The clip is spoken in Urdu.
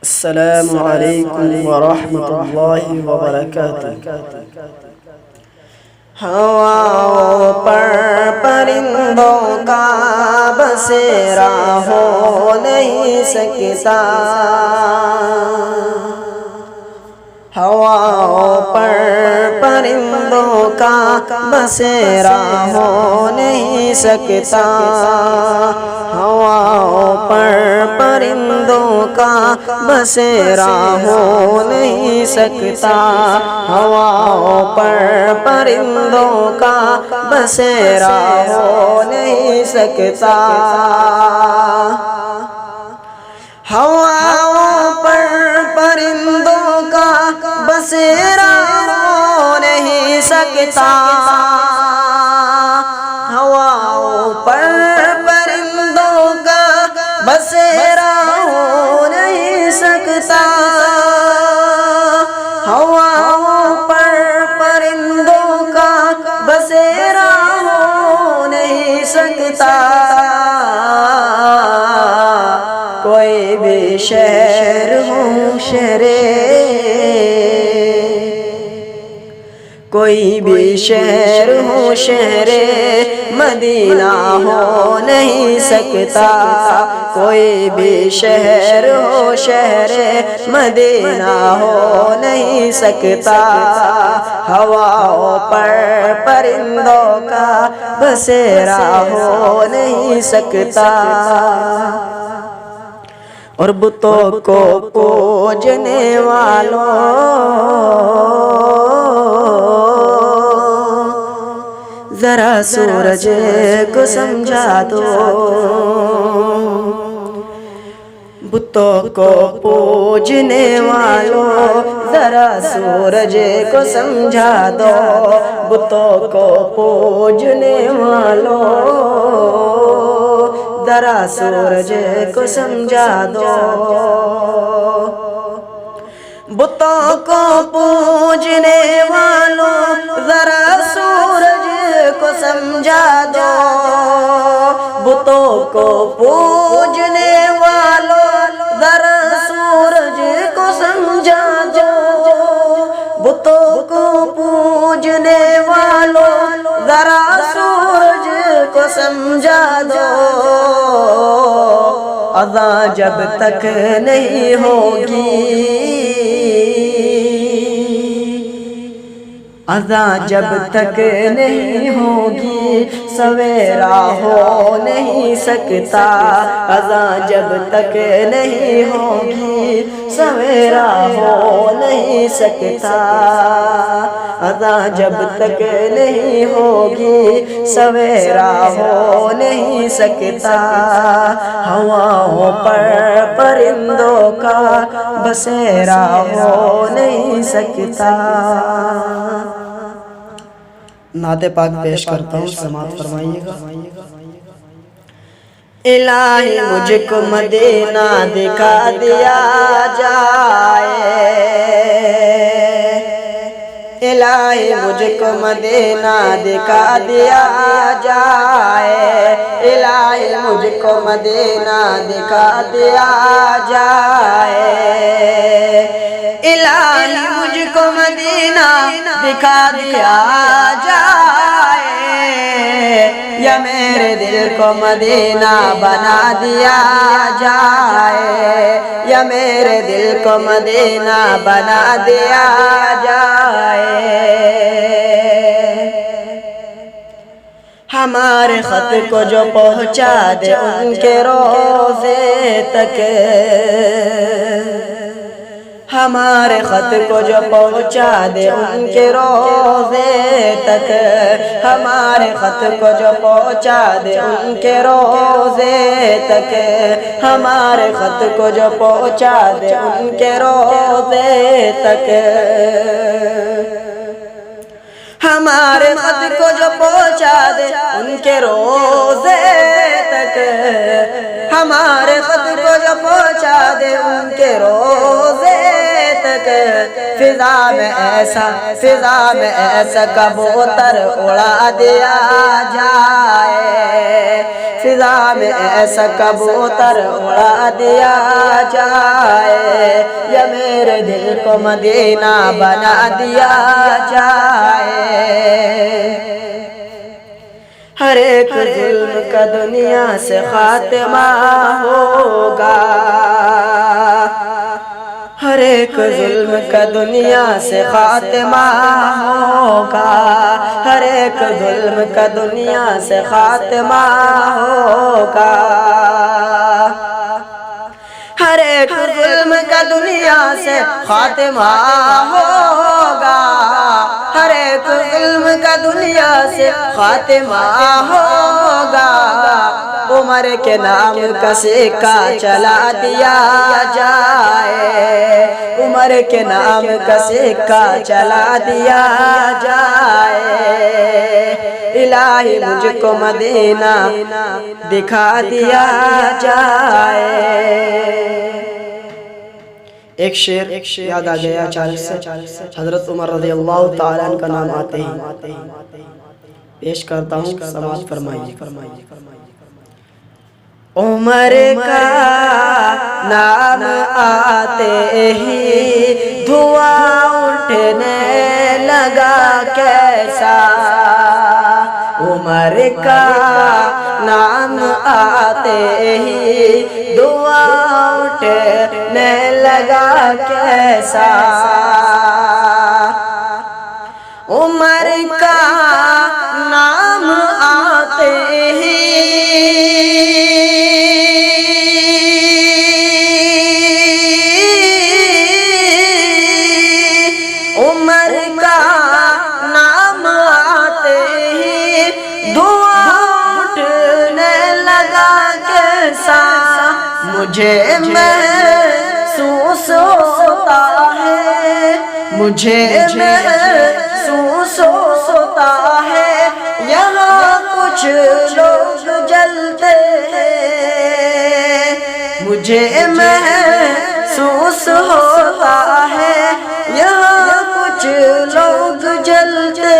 السلام علیکم ورحمۃ اللہ وبرکاتہ۔ ہواؤں پر پرندوں کا بسیرا ہو نہیں سکتا، ہواؤں پر پرندوں کا بسیرا ہو نہیں سکتا، ہواؤں پر پرندوں کا بسیرا ہو نہیں سکتا، ہواؤں پر پرندوں کا بسیرا ہو نہیں سکتا، ہواؤں پر پرندوں کا بسیرا ہو نہیں سکتا، ہواؤں پر پرندوں کا بسیرا ہو نہیں سکتا، ہواؤں پر پرندوں کا بسیرا ہو نہیں سکتا، کوئی بھی شہر ہو شہرے، کوئی بھی شہر ہو شہر مدینہ ہو نہیں سکتا، کوئی بھی شہر ہو شہر مدینہ ہو نہیں سکتا، ہواؤں پر پرندوں کا بسیرا ہو نہیں سکتا، اور بتوں کو پوجنے والوں ذرا سورج کو سمجھا دو، بتوں کو پوجنے والوں ذرا سورج کو سمجھا دو، بتوں کو پوجنے والوں ذرا سورج کو سمجھا دو، بتوں کو پوجنے والوں ذرا سورج کو سمجھا دو، بتوں کو پوجنے والوں ذرا سورج کو سمجھا دو، بتوں کو پوجنے والوں ذرا سورج کو سمجھا دو، اذان جب تک نہیں ہوگی، اذان جب تک نہیں ہوگی سویرا ہو نہیں سکتا، اذان جب تک نہیں ہوگی سویرا ہو نہیں سکتا، اذان جب تک نہیں ہوگی سویرا ہو نہیں سکتا، ہواؤں پر پرندوں کا بسیرا ہو نہیں سکتا۔ نعت پاک پیش کرتا ہوں، سماعت فرمائیے گا۔ الہی مجھ کو مدینہ دکھا دیا جائے، الہی مجھ کو مدینہ دکھا دیا جائے، الہی مجھ کو مدینہ دکھا دیا جائے، الہی مجھ کو مدینہ دکھا دیا جائے، یا میرے دل کو مدینہ بنا دیا جائے، یا میرے دل کو مدینہ بنا دیا جائے، ہمارے خط کو جو پہنچا دے ان کے روضے تک، ہمارے خط کو جو پہنچا دے ان کے روضے تک، ہمارے خط کو جو پہنچا دے ان کے روضے تک، ہمارے خط کو جو پہنچا دے ان کے روضے تک، ہمارے خط کو جو پہنچا دے ان کے روضے تک، ہمارے خط کو جو پہنچا دے ان کے روضے تک، فضا میں ایسا کبوتر اڑا دیا جائے، فضا میں ایسا کبوتر اڑا دیا جائے، کو مدینہ بنا دیا جائے۔ ہر ایک ظلم کا دنیا سے خاتمہ ہوگا، ہر ایک ظلم کا دنیا سے خاتمہ ہوگا، ہر ایک ظلم کا دنیا سے خاتمہ ہوگا، ہر ایک ظلم کا دنیا سے خاتمہ ہوگا، ہر ایک ظلم کا دنیا سے خاتمہ ہوگا۔ عمر کے نام کا سکہ چلا دیا جائے، عمر کے نام کا سکہ چلا دیا جائے۔ الہی مجھ کو مدینہ دکھا دیا جائے۔ ایک شعر یاد آ گیا اچانک سے، حضرت عمر رضی اللہ تعالیٰ عنہ کا نام آتے ہی پیش کرتا ہوں، سماعت فرمائیے۔ عمر کا نام آتے ہی دھواں اٹھنے لگا کیسا، عمر کا نام آتے ہی دھواں اٹھنے لگا کیسا، عمر کا نام آتے ہی عمر کا نام آتے ہی دھواں اٹھنے لگا کیسا، مجھے محسوس ہوتا ہے، مجھے محسوس ہوتا ہے یہاں کچھ لوگ جلتے ہیں، مجھے محسوس ہوتا ہے یہاں کچھ لوگ جلتے